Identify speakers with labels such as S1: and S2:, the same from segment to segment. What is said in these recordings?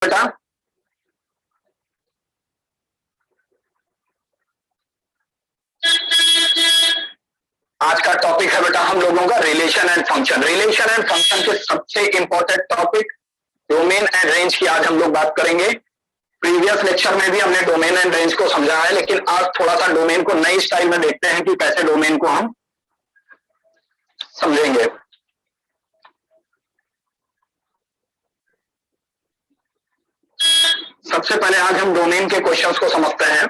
S1: बेटा आज का टॉपिक है बेटा हम लोगों का relation and function. Relation and function के सबसे important topic domain and range की आज हम लोग बात करेंगे। प्रीवियस लेक्चर में भी हमने डोमेन एंड रेंज को समझा है, लेकिन आज थोड़ा सा डोमेन को नई स्टाइल में देखते हैं कि कैसे डोमेन को हम समझेंगे। सबसे पहले आज हम डोमेन के क्वेश्चंस को समझते हैं।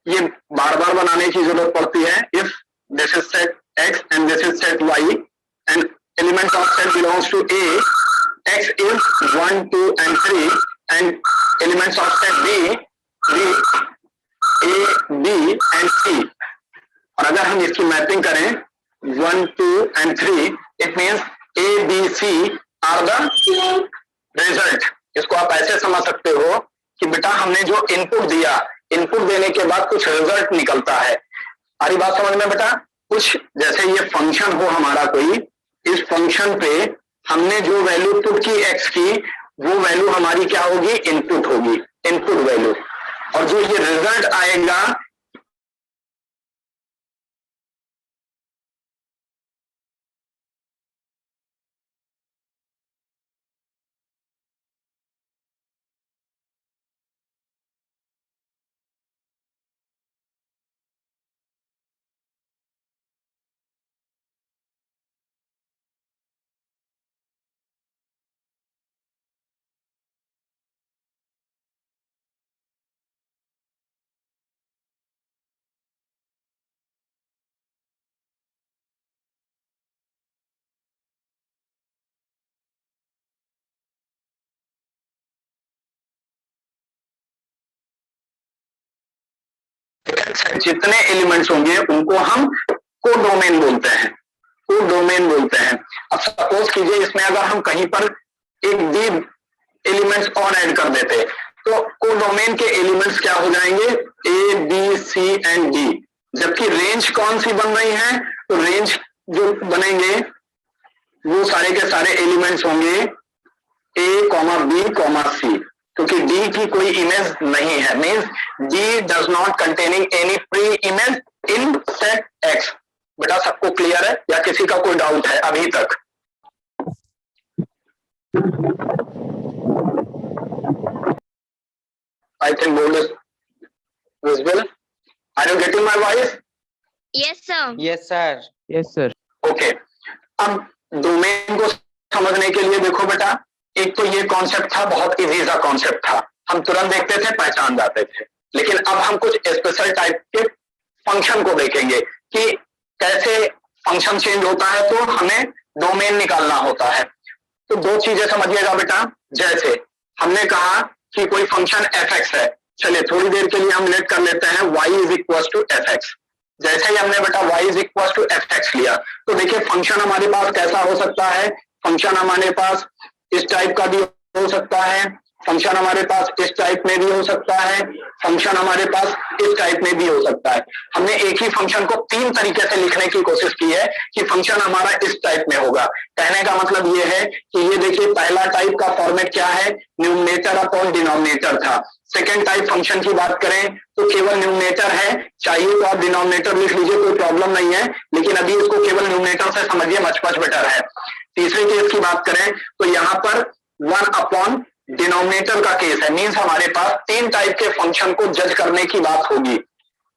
S1: ये बार बार बनाने की जरूरत पड़ती है। If this is set x and this is set y and element of set belongs to A, x is 1, 2 and 3 and elements of set B, A, B and C। और अगर हम इसकी मैपिंग करें 1, 2 and 3, it means A, B, C are the result। इसको आप ऐसे समझ सकते हो कि बेटा हमने जो इनपुट दिया, इनपुट देने के बाद कुछ रिजल्ट निकलता है। सारी बात समझ में बेटा? कुछ जैसे ये फंक्शन हो हमारा कोई, इस फंक्शन पे हमने जो वैल्यू पुट की x की, वो वैल्यू हमारी क्या होगी? इनपुट होगी, इनपुट वैल्यू। और जो ये रिजल्ट आएगा जितने एलिमेंट्स होंगे उनको हम कोडोमेन बोलते हैं, कोडोमेन बोलते हैं। अब सपोज कीजिए इसमें अगर हम कहीं पर एक डी एलिमेंट्स और ऐड कर देते तो कोडोमेन के एलिमेंट्स क्या हो जाएंगे? ए, बी, सी एंड डी। जबकि रेंज कौन सी बन रही है? तो रेंज जो बनेंगे वो सारे के सारे एलिमेंट्स होंगे ए, बी, सी, क्योंकि डी की कोई इमेज नहीं है। Means D does not containing any pre image in set x. बेटा सबको क्लियर है या किसी का कोई डाउट है अभी तक? I think board is visible. Are you getting my voice?
S2: Yes, sir.
S3: Yes sir.
S4: Yes sir.
S1: Okay, अब डोमेन को समझने के लिए देखो बेटा, एक तो ये कॉन्सेप्ट था, बहुत इजी सा कॉन्सेप्ट था, हम तुरंत देखते थे, पहचान जाते थे। लेकिन अब हम कुछ स्पेशल टाइप के फंक्शन को देखेंगे कि कैसे फंक्शन चेंज होता है, तो हमें डोमेन निकालना होता है। तो दो चीजें समझिएगा बेटा। जैसे हमने कहा कि कोई फंक्शन f(x) है, चलिए थोड़ी देर के लिए हम लेट कर लेते हैं y is equal to f(x)। जैसे ही हमने बेटा y is equal to f(x) लिया, तो देखिए फंक्शन हमारे पास कैसा हो सकता है? फंक्शन हमारे पास इस टाइप का भी हो सकता है, फंक्शन हमारे पास इस टाइप में भी हो सकता है, फंक्शन हमारे पास इस टाइप में भी हो सकता है। हमने एक ही फंक्शन को तीन तरीके से लिखने की कोशिश की है कि फंक्शन हमारा इस टाइप में होगा। कहने का मतलब ये है कि ये देखिए पहला टाइप का फॉर्मेट क्या है? न्यूमरेटर अपॉन डिनोमिनेटर था। सेकेंड टाइप फंक्शन की बात करें तो केवल न्यूमरेटर है, चाहिए तो आप डिनोमिनेटर लिख लीजिए, कोई प्रॉब्लम नहीं है, लेकिन अभी इसको केवल न्यूमरेटर से समझिए, मच बेटर है। तीसरे केस की बात करें तो यहाँ पर 1 अपॉन डिनोमिनेटर का केस है। मींस हमारे पास तीन टाइप के फंक्शन को जज करने की बात होगी।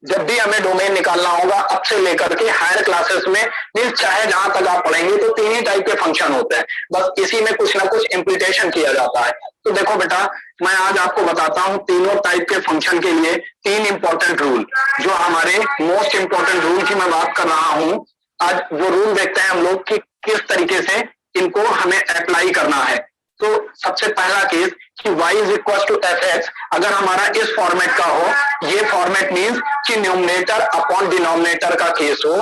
S1: जब भी हमें डोमेन निकालना होगा अब से लेकर के हायर क्लासेस में, मींस चाहे जहां तक आप पढ़ेंगे तो तीन ही टाइप के फंक्शन होते हैं, बस इसी में कुछ ना कुछ इंप्लीटेशन किया जाता है। तो देखो बेटा, मैं आज आपको बताता हूं तीनों टाइप के फंक्शन के लिए तीन इंपॉर्टेंट रूल, जो हमारे मोस्ट इंपॉर्टेंट रूल की मैं बात कर रहा हूं। आज वो रूल देखते हैं हम लोग कि किस तरीके से इनको हमें अप्लाई करना है। तो सबसे पहला केस कि y is equal to f(x) अगर हमारा इस फॉर्मेट का हो, ये फॉर्मेट मींस कि न्यूमरेटर अपॉन डिनोमिनेटर का केस हो।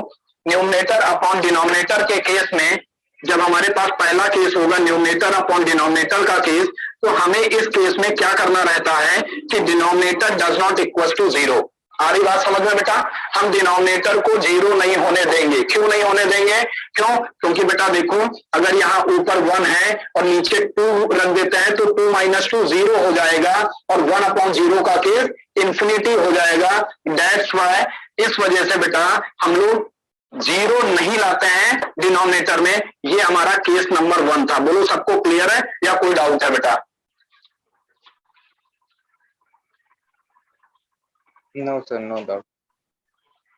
S1: न्यूमरेटर अपॉन डिनोमिनेटर के केस में जब हमारे पास पहला केस होगा न्यूमरेटर अपॉन डिनोमिनेटर का केस, तो हमें इस केस में क्या करना रहता है कि denominator does not equal to 0। आ रही बात समझ में बेटा? हम डिनोमिनेटर को 0 नहीं होने देंगे। क्यों नहीं होने देंगे? क्यों? क्योंकि बेटा देखो, अगर यहाँ ऊपर 1 है और नीचे 2 रख देते हैं तो 2 - 2 0 हो जाएगा और 1/0 का केस इंफिनिटी हो जाएगा। दैट्स व्हाई, इस वजह से बेटा हम लोग 0 नहीं लाते हैं डिनोमिनेटर में। ये हमारा केस नंबर 1 था। बोलो सबको क्लियर है या कोई डाउट है बेटा?
S2: No sir, no doubt.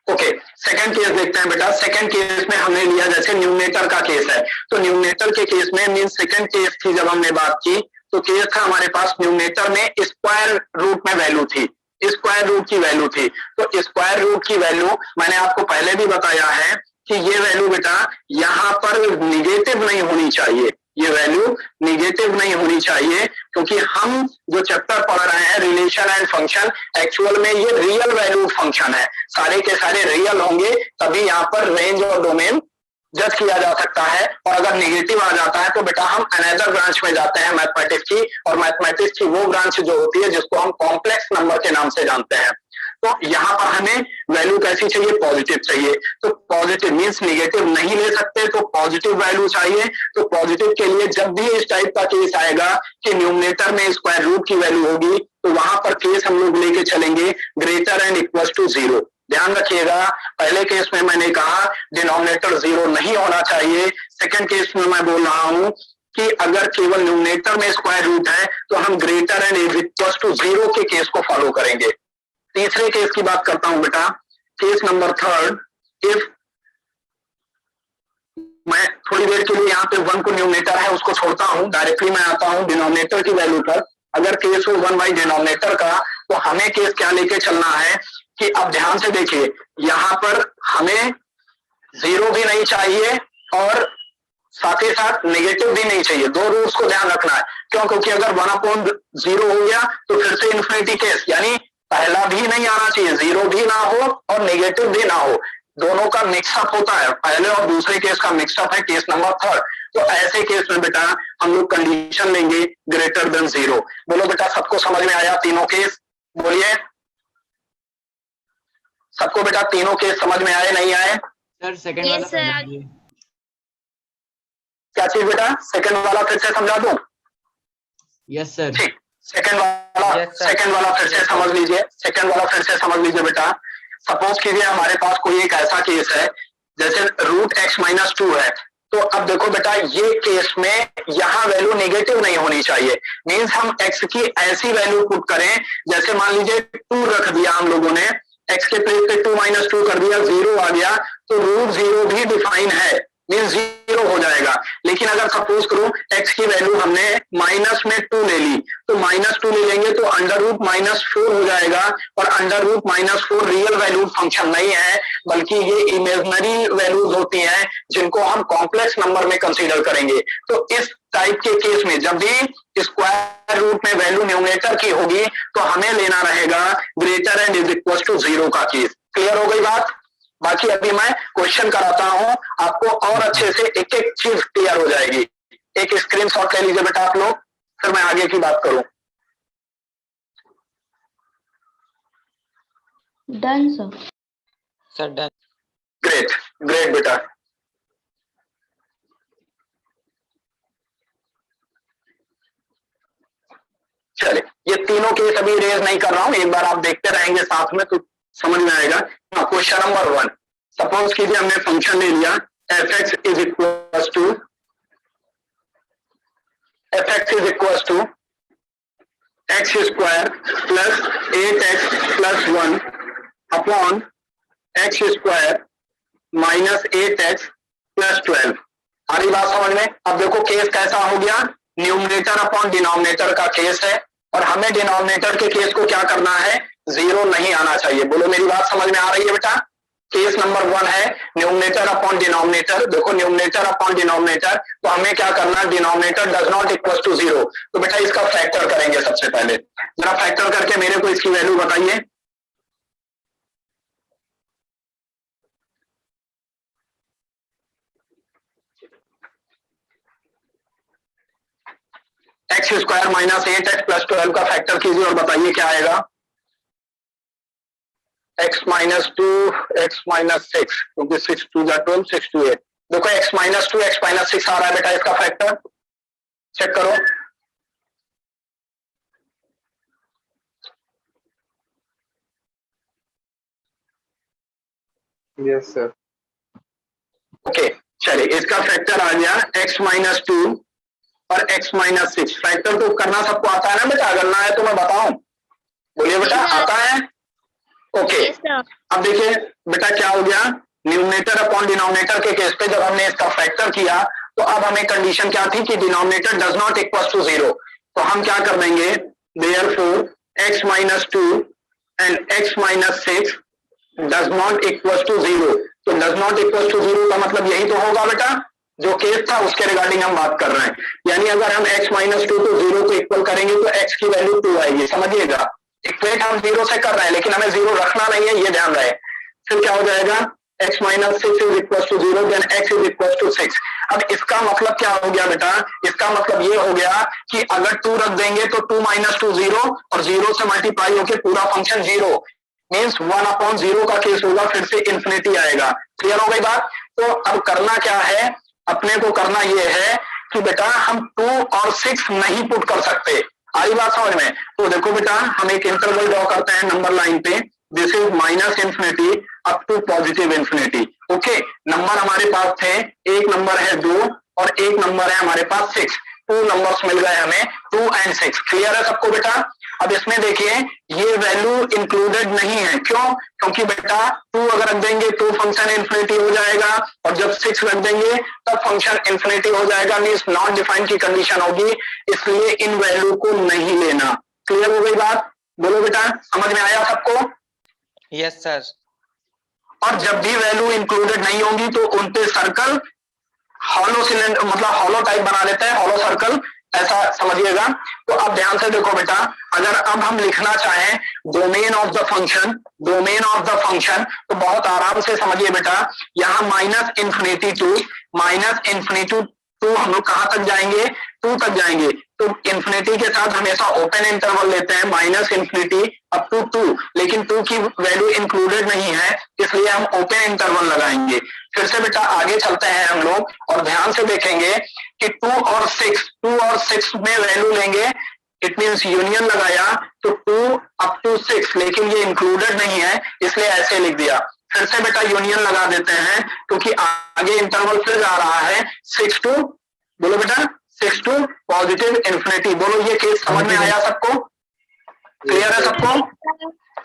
S1: Okay, second case देखते हैं बेटा। सेकंड केस में हमने लिया, जैसे न्यूमरेटर का केस है, तो न्यूमरेटर के केस में मीन सेकंड केस की जब हमने बात की तो केस था हमारे पास न्यूमरेटर में स्क्वायर रूट में वैल्यू थी, स्क्वायर रूट की वैल्यू थी। तो स्क्वायर रूट की वैल्यू मैंने आपको पहले भी बताया है कि ये वैल्यू बेटा यहाँ पर निगेटिव नहीं होनी चाहिए, ये वैल्यू निगेटिव नहीं होनी चाहिए, क्योंकि हम जो चैप्टर पढ़ रहे हैं रिलेशन एंड फंक्शन, एक्चुअल में ये रियल वैल्यू फंक्शन है, सारे के सारे रियल होंगे, तभी यहाँ पर रेंज और डोमेन जज किया जा सकता है। और अगर नेगेटिव आ जाता है तो बेटा हम अनदर ब्रांच में जाते हैं मैथमेटिक्स की, और मैथमेटिक्स की वो ब्रांच जो होती है जिसको हम कॉम्प्लेक्स नंबर के नाम से जानते हैं। तो यहाँ पर हमें वैल्यू कैसी चाहिए? पॉजिटिव चाहिए। तो पॉजिटिव मीन्स निगेटिव नहीं ले सकते, तो पॉजिटिव वैल्यू चाहिए। तो पॉजिटिव के लिए जब भी इस टाइप का केस आएगा कि न्यूमरेटर में स्क्वायर रूट की वैल्यू होगी, तो वहां पर केस हम लोग लेके चलेंगे ग्रेटर एंड इक्वल टू 0। ध्यान रखिएगा, पहले केस में मैंने कहा डिनोमिनेटर 0 नहीं होना चाहिए। सेकंड केस में मैं बोल रहा हूं कि अगर केवल न्यूमरेटर में स्क्वायर रूट है तो हम ग्रेटर एंड इक्वल टू 0 के केस को फॉलो करेंगे। तीसरे केस की बात करता हूं बेटा, केस नंबर थर्ड। इफ मैं थोड़ी देर के लिए यहाँ पे 1 को न्यूमरेटर है उसको छोड़ता हूं, डायरेक्टली मैं आता हूं डिनोमिनेटर की वैल्यू पर। अगर केस हो 1 बाई डिनोमिनेटर का, तो हमें केस क्या लेके चलना है कि अब ध्यान से देखिए, यहाँ पर हमें 0 भी नहीं चाहिए और साथ ही साथ नेगेटिव भी नहीं चाहिए। दो रूल्स को ध्यान रखना है। क्यों? क्योंकि अगर 1/0 हो गया तो फिर से इन्फिनिटी केस, यानी पहला भी नहीं आना चाहिए, 0 भी ना हो और नेगेटिव भी ना हो, दोनों का मिक्सअप होता है। पहले और दूसरे केस का मिक्सअप है केस नंबर थर्ड। तो ऐसे केस में बेटा हम लोग कंडीशन लेंगे ग्रेटर देन 0। बोलो बेटा सबको समझ में आया तीनों केस? बोलिए सबको बेटा तीनों केस समझ में आए नहीं आए?
S3: सर सेकंड वाला समझाइए।
S1: क्या चीज बेटा? सेकंड वाला फिर से समझा दूं?
S3: Yes sir.
S1: ठीक, सेकंड वाला फिर से समझ लीजिए, सेकंड वाला फिर से समझ लीजिए बेटा। सपोज कीजिए हमारे पास कोई एक ऐसा केस है जैसे रूट x - 2 है। तो अब देखो बेटा ये केस में यहाँ वैल्यू नेगेटिव नहीं होनी चाहिए। मीन्स हम x की ऐसी वैल्यू पुट करें, जैसे मान लीजिए 2 रख दिया हम लोगों ने, x के प्लेस पे 2 - 2 कर दिया, 0 आ गया, तो रूट 0 भी डिफाइन है, मीन्स 0 हो जाएगा। लेकिन अगर सपोज करो x की वैल्यू हमने माइनस में 2 ले ली, तो -2 ले लेंगे तो √-4 हो जाएगा, और √-4 रियल वैल्यू फंक्शन नहीं है, बल्कि ये इमेजिनरी वैल्यूज होती हैं जिनको हम कॉम्प्लेक्स नंबर में कंसीडर करेंगे। तो इस टाइप के केस में जब भी स्क्वायर रूट में वैल्यू न्यूमरेटर की होगी तो हमें लेना रहेगा greater and is equal to 0 का केस। क्लियर हो गई बात? बाकी अभी मैं क्वेश्चन कराता हूं आपको, और अच्छे से एक एक चीज क्लियर हो जाएगी। एक स्क्रीनशॉट ले लीजिए बेटा आप लोग, फिर मैं आगे की बात करूं।
S4: Done sir.
S2: Sir done.
S1: Great great बेटा। चलिए ये तीनों केस अभी रेज नहीं कर रहा हूं, एक बार आप देखते रहेंगे साथ में तो समझ में आएगा। क्वेश्चन नंबर 1, सपोज कीजिए हमने फंक्शन ले लिया f(x) is equal to x square plus 8x plus 1 upon x square minus 8x plus 12। आ रही बात समझ में? अब देखो केस कैसा हो गया, न्यूमरेटर अपॉन डिनोमिनेटर का केस है, और हमें डिनोमिनेटर के केस को क्या करना है? 0 नहीं आना चाहिए। बोलो मेरी बात समझ में आ रही है बेटा? केस नंबर 1 है न्यूमरेटर अपॉन डिनोमिनेटर। देखो न्यूमरेटर अपॉन डिनोमिनेटर, तो हमें क्या करना? Denominator does not equal to 0। तो बेटा इसका फैक्टर करेंगे सबसे पहले। जरा फैक्टर करके मेरे को इसकी वैल्यू बताइए। x square minus 8x plus 12 का फैक्टर कीजिए और बताइए क्या आएगा। x माइनस 2 x माइनस 6, क्योंकि 6 2 जा 12, 6 2 8। देखो x माइनस 2 x माइनस 6 आ रहा है बेटा, इसका फैक्टर चेक करो।
S2: Yes sir.
S1: ओके चलिए, इसका फैक्टर आ गया x माइनस 2 और x माइनस 6। फैक्टर तो करना सबको आता है ना बेटा, करना है तो मैं बताऊं? बोलिए बेटा, आता है? ओके अब देखिए बेटा क्या हो गया, न्यूमरेटर अपॉन डिनोमिनेटर के केस पे जब हमने इसका फैक्टर किया तो अब हमें कंडीशन क्या थी कि denominator does not equal to 0। तो हम क्या कर देंगे, therefore x minus 2 and x minus 6 does not equal to 0। तो डज नॉट इक्वल टू 0 का मतलब यही तो होगा बेटा, जो केस था उसके रिगार्डिंग हम बात कर रहे हैं। यानी अगर हम x माइनस 2 को 0 को इक्वल करेंगे तो x की वैल्यू 2 आएगी, समझिएगा। इक्वेट हम 0 से कर रहे हैं लेकिन हमें 0 रखना नहीं है, ये ध्यान रहे। फिर क्या हो जाएगा, x minus 6 is equal to 0 then x is equal to 6। अब इसका मतलब क्या हो गया बेटा, इसका मतलब ये हो गया कि अगर 2 रख देंगे तो 2 माइनस 2 0 और 0 से मल्टीप्लाई होकर पूरा फंक्शन 0 मीन्स 1/0 का केस होगा, फिर से इंफिनिटी आएगा। क्लियर हो गई बात? तो अब करना क्या है, अपने को करना ये है कि बेटा हम 2 और 6 नहीं पुट कर सकते। आई बात समझ में? तो देखो बेटा, हम एक इंटरवल ड्रॉ करते हैं नंबर लाइन पे, this is minus infinity up to positive infinity. Okay, number हमारे पास थे, एक नंबर है 2 और एक नंबर है हमारे पास 6। 2 नंबर्स मिल गए हमें, 2 एंड 6। क्लियर है सबको बेटा? अब इसमें देखिए ये वैल्यू इंक्लूडेड नहीं है, क्यों? क्योंकि बेटा 2 अगर रख देंगे तो फंक्शन इंफिनिटी हो जाएगा और जब 6 रख देंगे तब फंक्शन इंफिनिटी हो जाएगा, मीन्स नॉट डिफाइंड की कंडीशन होगी, इसलिए इन वैल्यू को नहीं लेना। क्लियर हो गई बात? बोलो बेटा, समझ में आया सबको?
S2: Yes sir.
S1: और जब भी वैल्यू इंक्लूडेड नहीं होंगी तो उन पे सर्कल हॉलो सिलेंडर मतलब हॉलो टाइप बना लेते हैं, हॉलो सर्कल, ऐसा समझिएगा। तो अब ध्यान से देखो बेटा, अगर अब हम लिखना चाहें domain of the function, domain of the function, तो बहुत आराम से समझिए बेटा, यहाँ माइनस इंफिनिटी टू हम लोग कहां तक जाएंगे, 2 तक जाएंगे। तो इंफिनिटी के साथ हमेशा ओपन इंटरवल लेते हैं, माइनस इंफिनिटी अप टू 2, लेकिन 2 की वैल्यू इंक्लूडेड नहीं है इसलिए हम ओपन इंटरवल लगाएंगे। फिर से बेटा आगे चलते हैं हम लोग और ध्यान से देखेंगे कि 2 और 6 में वैल्यू लेंगे, इट मीन्स यूनियन लगाया तो 2 अप टू 6, लेकिन ये इंक्लूडेड नहीं है इसलिए ऐसे लिख दिया। फिर से बेटा यूनियन लगा देते हैं क्योंकि आगे इंटरवल फिर जा रहा है 6 टू, बोलो बेटा 6 टू पॉजिटिव इंफिनिटी। बोलो ये केस समझ में आया सबको? क्लियर है सबको?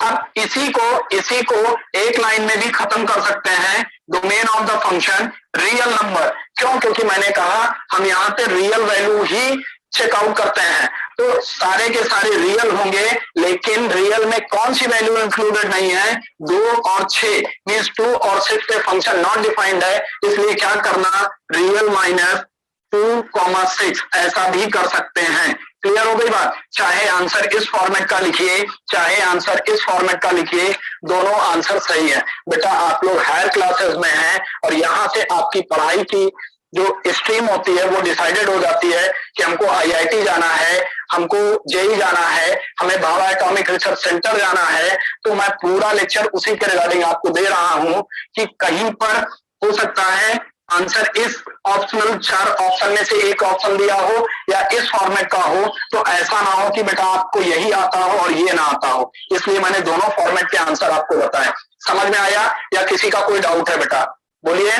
S1: अब इसी को एक लाइन में भी खत्म कर सकते हैं, domain of the function real number. क्यों? क्योंकि मैंने कहा हम यहाँ पे रियल वैल्यू ही चेकआउट करते हैं, तो सारे के सारे रियल होंगे, लेकिन रियल में कौन सी वैल्यू इंक्लूडेड नहीं है, 2 और 6 मीन्स 2 और 6 पे फंक्शन नॉट डिफाइंड है, इसलिए क्या करना, रियल माइनस 2,6 ऐसा भी कर सकते हैं। क्लियर हो गई बात? चाहे आंसर इस फॉर्मेट का लिखिए चाहे आंसर इस फॉर्मेट का लिखिए, दोनों आंसर सही है। बेटा आप लोग हायर क्लासेस में हैं और यहाँ से आपकी पढ़ाई की जो स्ट्रीम होती है वो डिसाइडेड हो जाती है कि हमको IIT जाना है, हमको JEE जाना है, हमें भाभा एटॉमिक रिसर्च सेंटर जाना है। तो मैं पूरा लेक्चर उसी के रिगार्डिंग आपको दे रहा हूं कि कहीं पर हो सकता है आंसर इस ऑप्शनल 4 ऑप्शन में से एक ऑप्शन दिया हो या इस फॉर्मेट का हो, तो ऐसा ना हो कि बेटा आपको यही आता हो और ये ना आता हो, इसलिए मैंने दोनों फॉर्मेट के आंसर आपको बताए। समझ में आया या किसी का कोई डाउट है बेटा? बोलिए।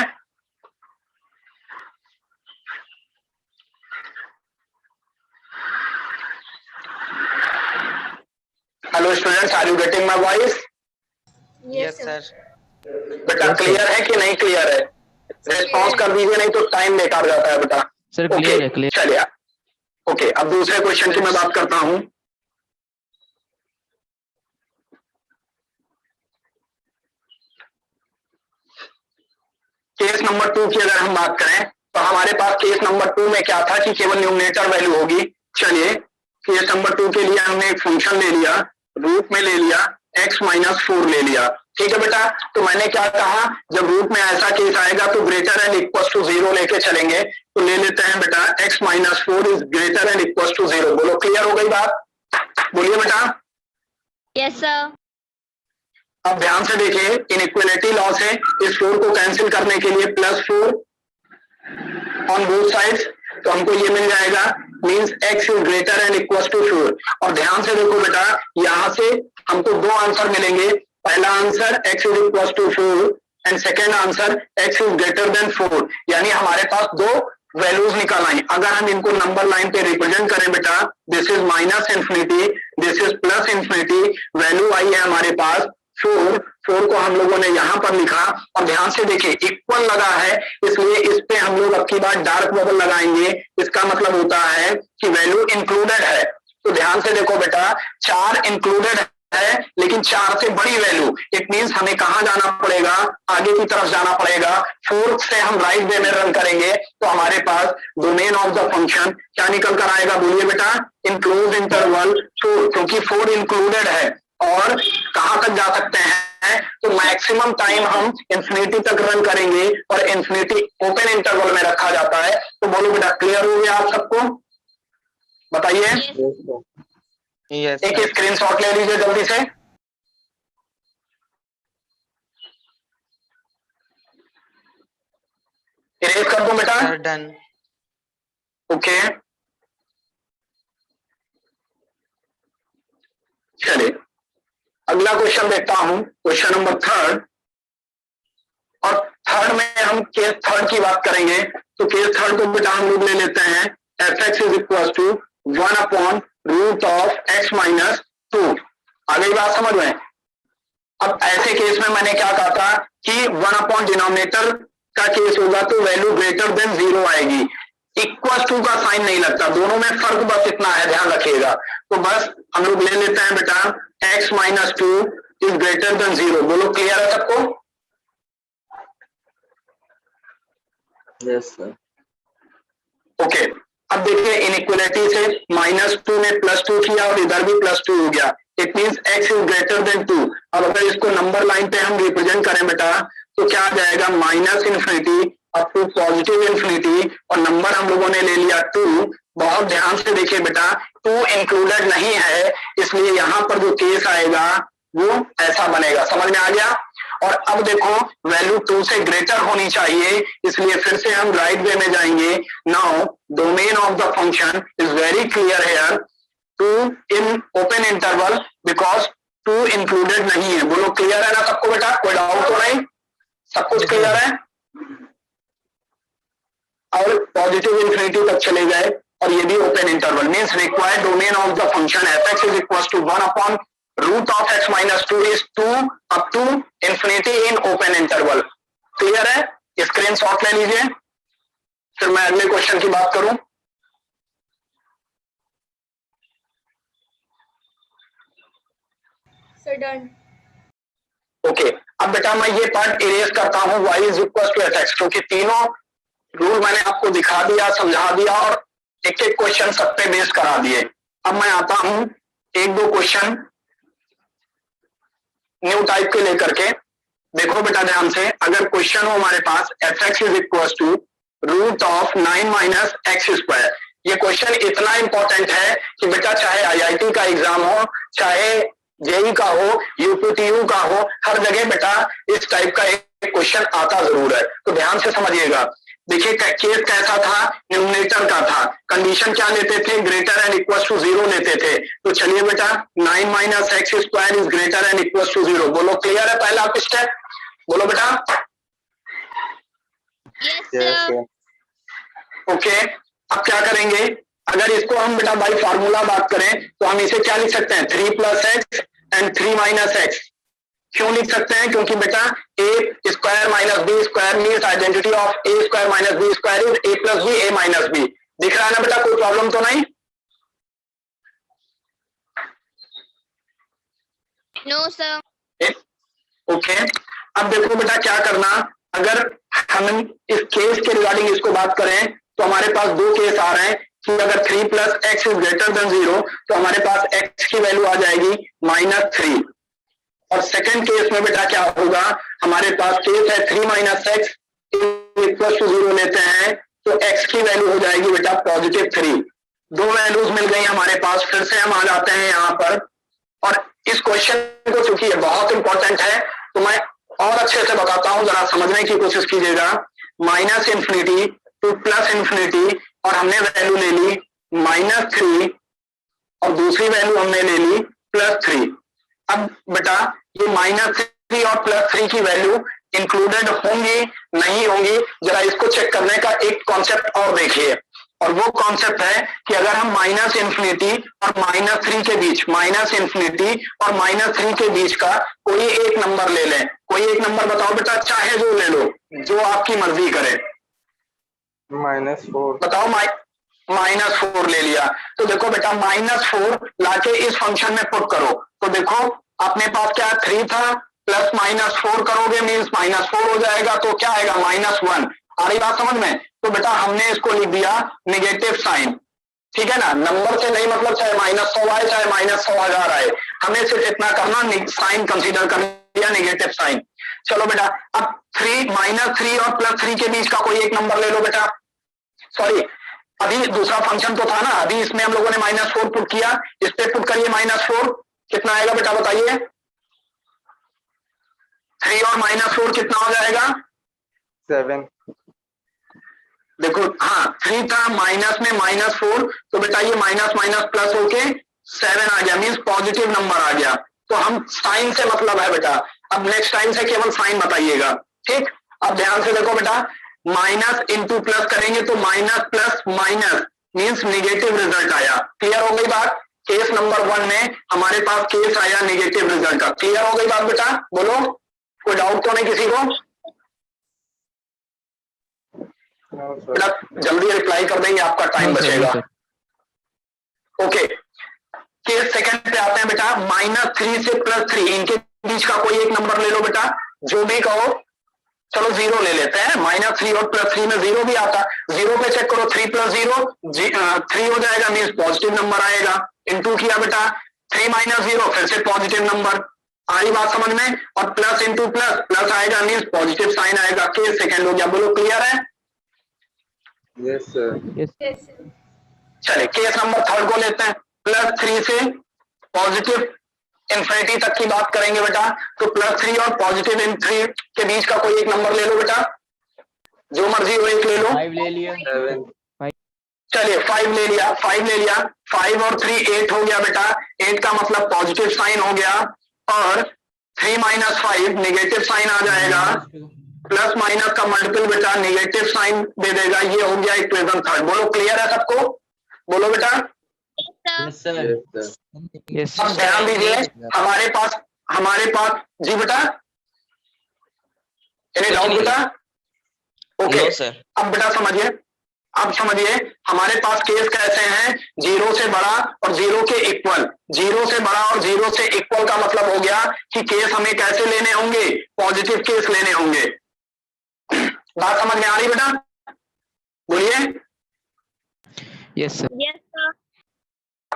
S1: Hello students, are you getting my voice?
S2: Yes sir.
S1: बेटा क्लियर है कि नहीं क्लियर है? रिस्पॉन्स कर दीजिए, नहीं तो टाइम बेकार जाता है बेटा।
S3: सर क्लियर है, क्लियर।
S1: चलिए ओके, अब दूसरे क्वेश्चन की मैं बात करता हूं। केस नंबर 2 की अगर हम बात करें तो हमारे पास केस नंबर 2 में क्या था कि केवल न्यूमरेटर वैल्यू होगी। चलिए केस नंबर 2 के लिए हमने एक फंक्शन ले लिया, रूट में ले लिया, x माइनस 4 ले लिया। ठीक है बेटा, तो मैंने क्या कहा, जब रूट में ऐसा केस आएगा तो ग्रेटर एंड इक्वल टू 0 लेके चलेंगे। तो ले लेते हैं बेटा x minus 4 is greater and equal to 0। बोलो क्लियर हो गई बात? बोलिए बेटा।
S4: Yes sir.
S1: अब ध्यान से देखिए, इनइक्वालिटी लॉ से इस 4 को कैंसिल करने के लिए +4 ऑन बोथ साइड्स, तो हमको ये मिल जाएगा, means x is greater and equal to 4। और ध्यान से देखो बेटा, यहां से हमको 2 आंसर मिलेंगे। पहला answer x is equal to 4 and second answer x is greater than 4, यानी हमारे पास 2 वैल्यूज निकल आई। अगर हम इनको नंबर लाइन पे रिप्रेजेंट करें बेटा, this is minus infinity, this is plus infinity, value आई है हमारे पास 4 को हम लोगों ने यहां पर लिखा। और ध्यान से देखिए, इक्वल लगा है, इसलिए इस पे हम लोग अब की बार डार्क बबल लगाएंगे। इसका मतलब होता है कि वैल्यू इंक्लूडेड है। तो ध्यान से देखो बेटा, 4 इंक्लूडेड है, लेकिन 4 से बड़ी वैल्यू, इट मींस हमें कहां जाना पड़ेगा, आगे की तरफ जाना पड़ेगा। 4 से हम राइट वे में रन करेंगे तो हमारे पास डोमेन ऑफ द फंक्शन क्या निकल कर आएगा, बोलिए बेटा, इंक्लूड इंटरवल 4, क्योंकि 4 इंक्लूडेड है। और कहां तक जा सकते हैं, तो मैक्सिमम टाइम हम इंफिनिटी तक रन करेंगे, और इंफिनिटी ओपन इंटरवल में रखा जाता है। तो बोलो बेटा, क्लियर हो गया आप सबको? बताइए।
S2: Yes,
S1: एक
S2: sir.
S1: स्क्रीनशॉट ले लीजिए जल्दी से। इरेज कर दो बेटा।
S2: Sir, done.
S1: ओके, चलिए अगला क्वेश्चन देखता हूं, क्वेश्चन नंबर 3। और थर्ड में हम केस थर्ड की बात करेंगे। तो केस थर्ड को बेटा हम लोग ले लेते हैं, f(x) is equal to 1/√(x minus 2)। आ गई बात समझ में? अब ऐसे केस में मैंने क्या कहा था कि 1 डिनोमिनेटर का केस होगा तो वैल्यू ग्रेटर देन 0 आएगी। इक्वल टू का साइन नहीं लगता, दोनों में फर्क बस इतना है, ध्यान रखिएगा। तो बस हम लोग ले लेते हैं बेटा, x minus 2 is greater then 0। बोलो, क्लियर है सबको?
S3: Yes, sir.
S1: ओके, अब देखिए, इनइक्वालिटी से -2 में +2 किया और इधर भी +2 हो गया। It means x is greater then 2। अब अगर इसको नंबर लाइन पे हम रिप्रेजेंट करें बेटा, तो क्या आ जाएगा, minus infinity up to positive infinity, और नंबर हम लोगों ने ले लिया 2। बहुत ध्यान से देखिए बेटा, 2 इंक्लूडेड नहीं है, इसलिए यहां पर जो केस आएगा वो ऐसा बनेगा। समझ में आ गया? और अब देखो, वैल्यू 2 से ग्रेटर होनी चाहिए, इसलिए फिर से हम राइट वे में जाएंगे। Now domain of the function is very clear here, 2 in open interval, because 2 included नहीं है। बोलो, क्लियर है ना सबको बेटा? कोई डाउट तो नहीं? सब कुछ क्लियर है? और पॉजिटिव इंफिनिटी तक चले गए, और ये भी open interval, means required domain of the function f(x) is equal to 1/√(x minus 2) is 2 up to infinity in open interval. Clear है? स्क्रीनशॉट ले लीजिए, फिर मैं अगले क्वेश्चन की बात करूं।
S4: Sir done.
S1: ओके, अब बेटा मैं ये पार्ट इरेज करता हूं, y is equal to f(x), क्योंकि तीनों रूल मैंने आपको दिखा दिया, समझा दिया, और एक एक क्वेश्चन सब पे बेस करा दिए। अब मैं आता हूं 1-2 क्वेश्चन न्यू टाइप के लेकर के। देखो बेटा ध्यान से, अगर क्वेश्चन हो हमारे पास f(x) is equal to √9 minus x²। ये क्वेश्चन इतना इंपॉर्टेंट है कि बेटा चाहे IIT का एग्जाम हो, चाहे जेई का हो, यूपीटीयू का हो, हर जगह बेटा इस टाइप का एक क्वेश्चन आता जरूर है। तो ध्यान से समझिएगा। देखिए केस कैसा था, न्यूमरेटर का था, कंडीशन क्या लेते थे, ग्रेटर एंड इक्वल टू 0 लेते थे। तो चलिए बेटा, 9 minus x² is greater and equal to 0। बोलो, क्लियर है पहला स्टेप? बोलो बेटा।
S2: Yes, sir.
S1: ओके, अब क्या करेंगे, अगर इसको हम बेटा बाई फार्मूला बात करें तो हम इसे क्या लिख सकते हैं, 3 + x एंड 3 - x। क्यों लिख सकते हैं, क्योंकि बेटा a² minus b² means identity of a² minus b² is a + b a minus b। दिख रहा है ना बेटा? कोई प्रॉब्लम तो नहीं?
S4: No sir.
S1: ओके, अब देखो बेटा क्या करना, अगर हम इस केस के रिगार्डिंग इसको बात करें तो हमारे पास 2 केस आ रहे हैं कि अगर 3 + x इज ग्रेटर देन 0 तो हमारे पास x की वैल्यू आ जाएगी -3। और सेकंड केस में बेटा क्या होगा, हमारे पास केस है 3 - x इक्वल टू 0 लेते हैं तो x की वैल्यू हो जाएगी बेटा +3। 2 वैल्यूज मिल गई हमारे पास। फिर से हम आ जाते हैं यहाँ पर और इस क्वेश्चन को चूंकि ये बहुत इंपॉर्टेंट है तो मैं और अच्छे से बताता हूं, जरा समझने की कोशिश कीजिएगा। Minus infinity two plus infinity, और हमने वैल्यू ले ली -3 और दूसरी वैल्यू हमने ले ली +3। अब बेटा ये -3 और +3 की वैल्यू इंक्लूडेड होंगी नहीं होंगी, जरा इसको चेक करने का एक कॉन्सेप्ट और देखिए, और वो कॉन्सेप्ट है कि अगर हम माइनस इंफिनिटी और -3 के बीच, माइनस इंफिनिटी और -3 के बीच का कोई एक नंबर ले लें, कोई एक नंबर बताओ बेटा, चाहे जो ले लो, जो आपकी मर्जी करे।
S2: -4
S1: बताओ। -4 ले लिया, तो देखो बेटा -4 लाके इस फंक्शन में पुट करो, तो देखो अपने पास क्या 3 था, प्लस -4 करोगे मीन्स -4 हो जाएगा, तो क्या आएगा -1। आ रही बात समझ में? तो बेटा हमने इसको लिख दिया नेगेटिव साइन, ठीक है ना, नंबर से नहीं मतलब, चाहे -100 आए चाहे -100,000 आए, हमें सिर्फ इतना करना, साइन कंसीडर कर लिया नेगेटिव साइन। चलो बेटा अब -3 और +3 के बीच का कोई एक नंबर ले लो बेटा। सॉरी, अभी दूसरा फंक्शन तो था ना, अभी इसमें हम लोगों ने -4 पुट किया, इस पे पुट करिए -4, कितना आएगा बेटा बताइए? 3 और -4 कितना हो जाएगा?
S2: 7।
S1: देखो हाँ 3 था, माइनस में -4, तो बेटा ये माइनस माइनस प्लस होके 7 आ गया, मीन्स पॉजिटिव नंबर आ गया। तो हम साइन से मतलब है बेटा, अब नेक्स्ट टाइम से केवल साइन बताइएगा, ठीक। अब ध्यान से देखो बेटा, माइनस इंटू प्लस करेंगे तो minus plus minus means negative result आया। क्लियर हो गई बात? केस नंबर 1 में हमारे पास केस आया नेगेटिव रिजल्ट का। क्लियर हो गई बात बेटा? बोलो, कोई डाउट तो नहीं किसी को? बेटा जल्दी रिप्लाई कर देंगे, आपका टाइम बचेगा। ओके, केस सेकंड पे आते हैं बेटा, -3 से +3, इनके बीच का कोई एक नंबर ले लो बेटा, जो भी कहो। चलो 0 ले लेते हैं, -3 और +3 में 0 भी आता, 0 पे चेक करो, 3 + 0 3 हो जाएगा, मीन्स पॉजिटिव नंबर आएगा। इंटू किया बेटा, 3 - 0 फिर से पॉजिटिव नंबर, आ रही बात समझ में? और प्लस इंटू प्लस, प्लस आएगा मीन्स पॉजिटिव साइन आएगा। केस सेकंड हो गया, बोलो क्लियर है?
S2: Yes sir.
S1: चलिए केस नंबर 3 को लेते हैं, +3 से पॉजिटिव इंफिनिटी तक की बात करेंगे बेटा, तो +3 और पॉजिटिव इन3 के बीच का कोई एक नंबर ले लो बेटा, जो मर्जी हो एक ले लो।
S3: 5 ले लिया।
S2: 7।
S1: चलिए 5 ले लिया, 5 ले लिया, 5 और 3 8 हो गया बेटा, 8 का मतलब पॉजिटिव साइन हो गया, और 3 - 5 नेगेटिव साइन आ जाएगा, प्लस माइनस का मल्टीपल बेटा नेगेटिव साइन दे देगा। ये हो गया इक्वेशन 3। बोलो क्लियर है सबको? बोलो बेटा।
S3: Yes sir.
S2: यस
S1: अब ध्यान दीजिए, हमारे पास जी बेटा, एनी डाउट बेटा? Okay
S4: sir.
S1: अब बेटा समझिए, अब समझिए हमारे पास केस कैसे हैं, 0 से बड़ा और 0 के इक्वल। 0 से बड़ा और 0 से इक्वल का मतलब हो गया कि केस हमें कैसे लेने होंगे, पॉजिटिव केस लेने होंगे। बात समझ में आ रही बेटा? बोलिए।
S2: Yes sir.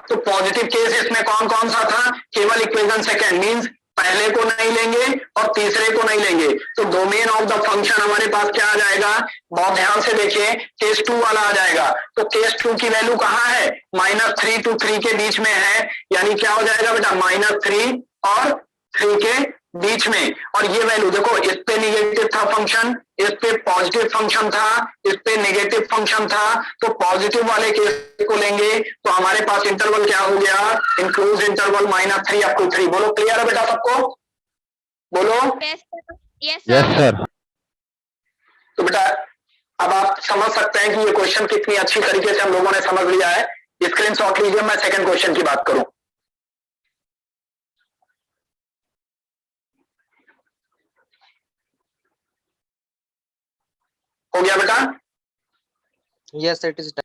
S1: तो पॉजिटिव केस इसमें कौन कौन सा था? केवल इक्वेशन सेकंड, मींस पहले को नहीं लेंगे और तीसरे को नहीं लेंगे, तो डोमेन ऑफ द फंक्शन हमारे पास क्या आ जाएगा? बहुत ध्यान से देखिए, केस 2 वाला आ जाएगा। तो केस 2 की वैल्यू कहाँ है? -3 to 3 के बीच में है, यानी क्या हो जाएगा बेटा? -3 और 3 के बीच में। और ये वैल्यू देखो, इस पे निगेटिव था फंक्शन, इस पे पॉजिटिव फंक्शन था, इस पे नेगेटिव फंक्शन था, तो पॉजिटिव वाले केस को लेंगे तो हमारे पास इंटरवल क्या हो गया? Includes interval -3 up to 3। बोलो क्लियर है बेटा सबको? बोलो।
S5: Yes
S2: sir.
S1: तो बेटा अब आप समझ सकते हैं कि ये क्वेश्चन कितनी अच्छी तरीके से हम लोगों ने समझ लिया है। स्क्रीनशॉट लीजिए, मैं सेकंड क्वेश्चन की बात करूं। हो गया बेटा?
S4: Yes, it is done.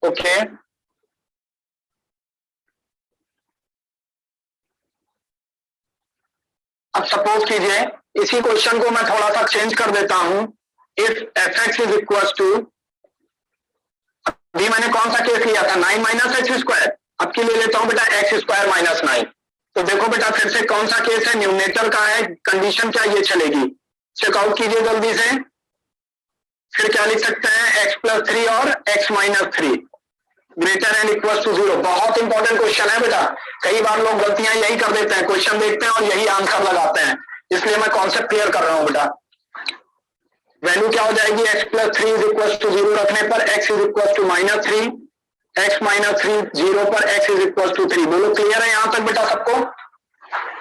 S1: Okay अब सपोज कीजिए, इसी क्वेश्चन को मैं थोड़ा सा चेंज कर देता हूं। If fx is equal to, अभी मैंने कौन सा केस लिया था? 9 - x²। अब की ले लेता हूं बेटा x² - 9। तो देखो बेटा फिर से कौन सा केस है? न्यूमरेटर का है, कंडीशन क्या ये चलेगी? चेकआउट कीजिए जल्दी से। फिर क्या लिख सकते हैं? x + 3 और x - 3। Greater and equal to 0। बहुत इंपॉर्टेंट क्वेश्चन है बेटा, कई बार लोग गलतियां यही कर देते हैं, क्वेश्चन देखते हैं और यही आंसर लगाते हैं, इसलिए मैं कॉन्सेप्ट क्लियर कर रहा हूं बेटा। वैल्यू क्या हो जाएगी, x plus 3 is equal to 0 रखने पर x is equal to -3, x minus 3 0 पर x इज इक्वल टू 3। बोलो क्लियर है यहां तक बेटा सबको,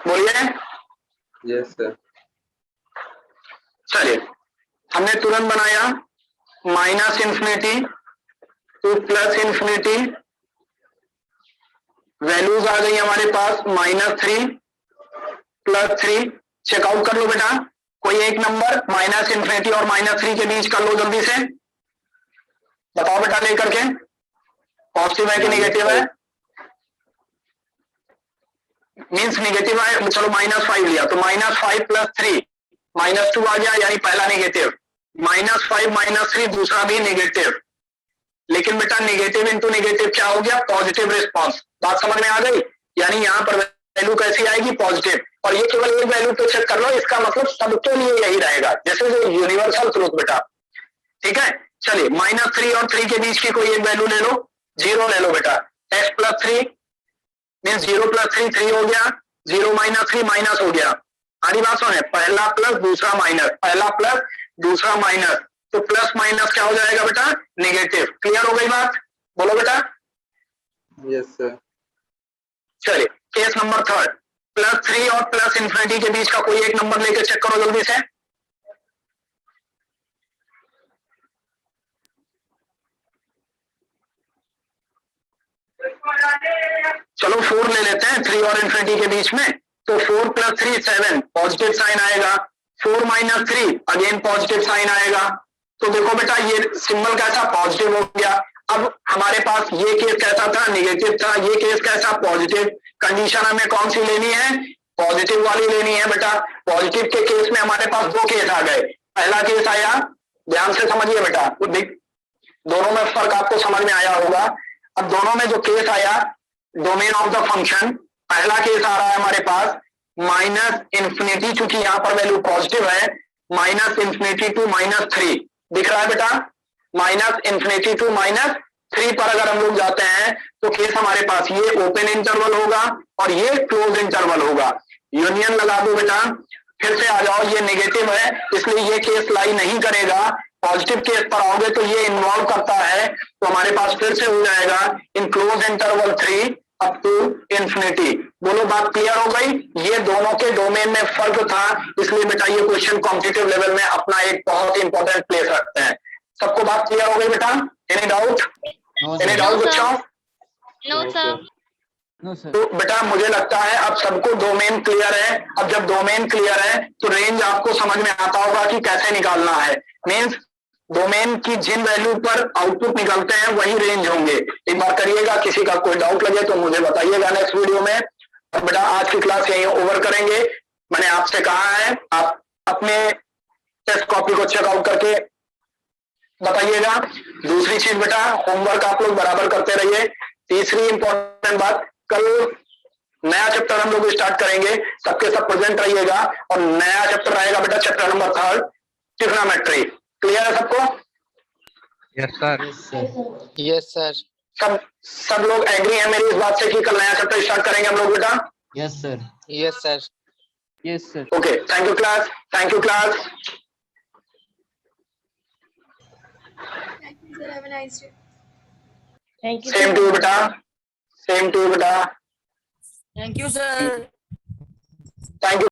S1: बोलिए।
S2: Yes sir.
S1: चलिए हमने तुरंत बनाया -∞ टू +∞, वैल्यूज आ गई हमारे पास -3 +3। चेकआउट कर लो बेटा, कोई एक नंबर -∞ और -3 के बीच कर लो जल्दी से, बताओ बेटा लेकर के, पॉजिटिव है कि नेगेटिव है, मीन्स नेगेटिव है, चलो -5 लिया तो -5 + 3 -2 आ गया, यानी पहला नेगेटिव, -5 -3 दूसरा भी नेगेटिव। लेकिन बेटा नेगेटिव इंटू नेगेटिव क्या हो गया, पॉजिटिव रिस्पॉन्स। बात समझ में आ गई, यानी यहां पर वैल्यू कैसी आएगी, पॉजिटिव। और ये केवल एक वैल्यू पे चेक कर लो, इसका मतलब सबके लिए यही रहेगा, जैसे जो यूनिवर्सल ट्रूथ बेटा, ठीक है। चलिए -3 और 3 के बीच की कोई एक वैल्यू ले लो, 0 ले लो बेटा, x + 3 मीन्स 0 + 3 3 हो गया, 0 - 3 माइनस हो गया। हमारी बात सुने, पहला प्लस दूसरा माइनस, पहला प्लस दूसरा माइनस, तो प्लस माइनस क्या हो जाएगा बेटा, नेगेटिव। क्लियर हो गई बात, बोलो बेटा।
S2: Yes sir.
S1: चलिए केस नंबर 3, +3 और +∞ के बीच का कोई एक नंबर लेके चेक करो जल्दी से। चलो 4 ले लेते हैं, 3 और ∞ के बीच में, तो 4 + 3 7, पॉजिटिव साइन आएगा, 4 - 3 अगेन पॉजिटिव साइन आएगा। तो देखो बेटा ये सिंबल कैसा, पॉजिटिव हो गया। अब हमारे पास ये केस कैसा था, नेगेटिव था, ये केस कैसा, पॉजिटिव। कंडीशन हमें कौन सी लेनी है, पॉजिटिव वाली लेनी है बेटा। पॉजिटिव के केस में हमारे पास 2 केस आ गए। पहला केस आया, ध्यान से समझिए बेटा, दोनों में फर्क आपको समझ में आया होगा। अब दोनों में जो केस आया, डोमेन ऑफ द फंक्शन, पहला केस आ रहा है हमारे पास -∞, चूंकि यहां पर वैल्यू पॉजिटिव है, -∞ टू -3 दिख रहा है बेटा, -∞ टू -3 पर अगर हम लोग जाते हैं तो केस हमारे पास ये ओपन इंटरवल होगा और ये क्लोज इंटरवल होगा। यूनियन लगा दो बेटा, फिर से आ जाओ, ये नेगेटिव है इसलिए ये केस लाई नहीं करेगा। पॉजिटिव केस पर आओगे तो ये इन्वॉल्व करता है, तो हमारे पास फिर से हो जाएगा in close interval 3 up to ∞। बोलो बात क्लियर हो गई, ये दोनों के डोमेन में फर्क था, इसलिए बेटा ये क्वेश्चन कॉम्पिटिटिव लेवल में अपना एक बहुत इंपॉर्टेंट प्लेस रखते हैं। सबको बात क्लियर हो गई बेटा, एनी डाउट, एनी डाउट बच्चों?
S3: No sir.
S2: No sir.
S1: तो बेटा मुझे लगता है अब सबको डोमेन क्लियर है। अब जब डोमेन क्लियर है तो रेंज आपको समझ में आता होगा कि कैसे निकालना है। मीन्स डोमेन की जिन वैल्यू पर आउटपुट निकलते हैं वही रेंज होंगे। एक बार करिएगा, किसी का कोई डाउट लगे तो मुझे बताइएगा नेक्स्ट वीडियो में। और बेटा आज की क्लास यहीं ओवर करेंगे। मैंने आपसे कहा है आप अपने टेस्ट कॉपी को चेकआउट करके बताइएगा। दूसरी चीज बेटा, होमवर्क आप लोग बराबर करते रहिए। तीसरी इंपॉर्टेंट बात, कल नया चैप्टर हम लोग स्टार्ट करेंगे, सबके सब प्रेजेंट रहिएगा। और नया चैप्टर रहेगा बेटा चैप्टर नंबर 3 ट्रिग्नोमेट्री। क्लियर है सबको?
S2: Yes sir.
S4: Yes sir.
S1: सब लोग एग्री है मेरी इस बात से कि कल नया चैप्टर स्टार्ट करेंगे हम लोग बेटा?
S3: Yes sir.
S4: Yes sir.
S2: Yes sir.
S1: Okay, thank you class, thank you class.
S5: Thank you, sir. Have a nice day.
S3: Thank you,
S1: same to you बेटा, सेम टू यू बेटा,
S3: Thank you, sir.
S1: Thank you.